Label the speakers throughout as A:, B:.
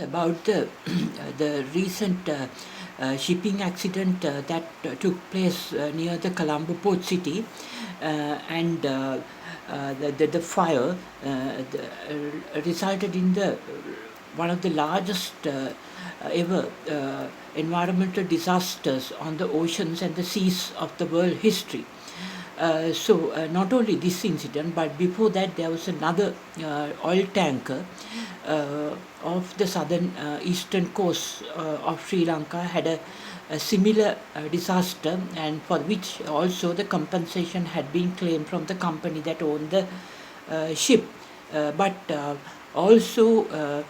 A: About the the recent shipping accident that took place near the Colombo port city, and the fire resulted in the one of the largest ever environmental disasters on the oceans and the seas of the world history. Not only this incident, but before that there was another oil tanker of the southern eastern coast of Sri Lanka had a similar disaster, and for which also the compensation had been claimed from the company that owned the ship. But also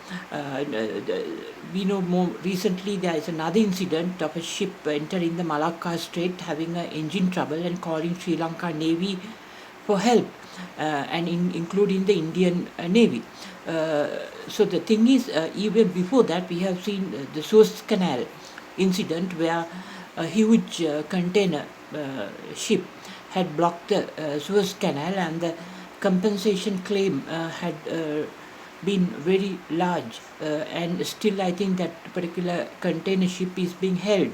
A: we know more recently there is another incident of a ship entering the Malacca Strait having an engine trouble and calling Sri Lanka Navy for help, and including the Indian Navy. So the thing is, even before that, we have seen the Suez Canal incident where a huge container ship had blocked the Suez Canal, and the compensation claim had been very large, and still I think that particular container ship is being held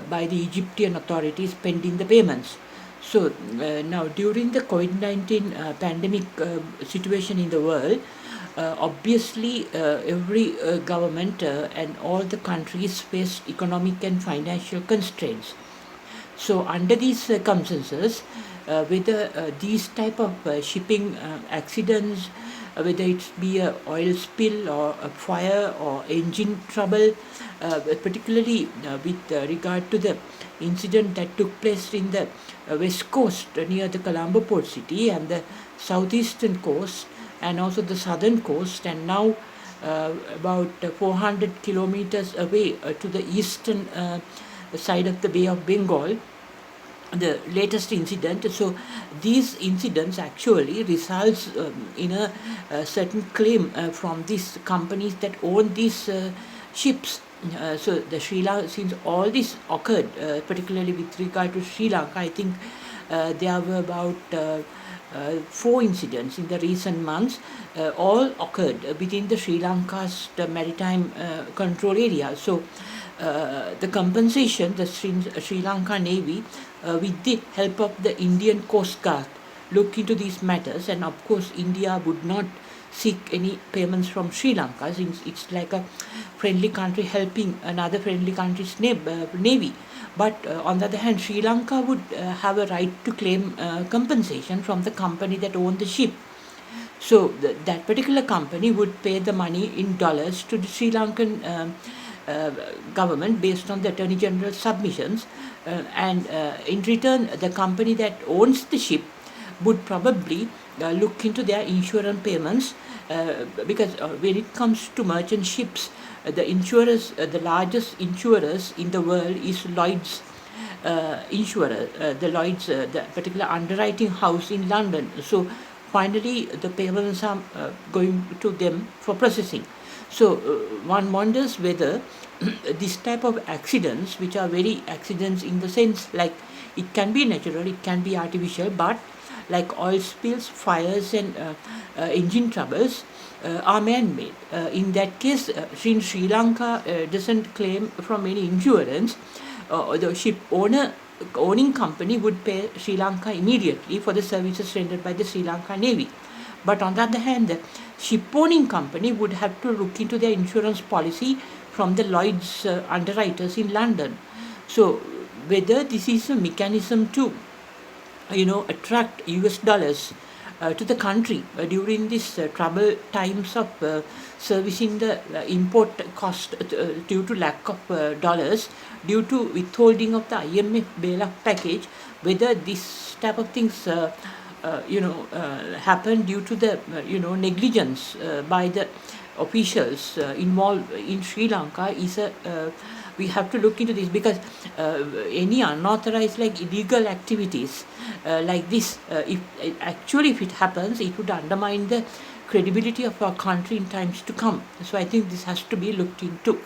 A: by the Egyptian authorities pending the payments. So now during the COVID-19 pandemic situation in the world, obviously every government and all the countries faced economic and financial constraints. So under these circumstances, whether these type of shipping accidents, whether it be a oil spill or a fire or engine trouble, particularly with regard to the incident that took place in the west coast near the Colombo port city and the southeastern coast and also the southern coast, and now about 400 kilometers away to the eastern side of the Bay of Bengal, the latest incident. So these incidents actually results in a certain claim from these companies that own these ships. So the Sri Lanka, since all this occurred, particularly with regard to Sri Lanka, I think there were about 4 incidents in the recent months, all occurred within the Sri Lanka's maritime control area. So the compensation, the Sri Lanka Navy, with the help of the Indian Coast Guard, look into these matters, and of course India would not seek any payments from Sri Lanka, since it's like a friendly country helping another friendly country's navy. But on the other hand, Sri Lanka would have a right to claim compensation from the company that owned the ship. So that particular company would pay the money in dollars to the Sri Lankan government based on the Attorney General's submissions, and in return the company that owns the ship would probably look into their insurance payments, because when it comes to merchant ships, the insurers, the largest insurers in the world is Lloyds insurer, the Lloyds, the particular underwriting house in London. So finally the payments are going to them for processing. So one wonders whether this type of accidents, which are very accidents in the sense like it can be natural, it can be artificial, but like oil spills, fires, and engine troubles are man-made. In that case, since Sri Lanka doesn't claim from any insurance, the ship owning company would pay Sri Lanka immediately for the services rendered by the Sri Lanka Navy. But on the other hand, the ship owning company would have to look into their insurance policy from the Lloyds Underwriters in London. So whether this is a mechanism to attract US dollars to the country during this trouble times of servicing the import cost due to lack of dollars, due to withholding of the IMF bailout package, whether this type of things happen due to the negligence by the officials involved in Sri Lanka is a we have to look into this, because any unauthorized like illegal activities like this, if it happens, it would undermine the credibility of our country in times to come. So I think this has to be looked into.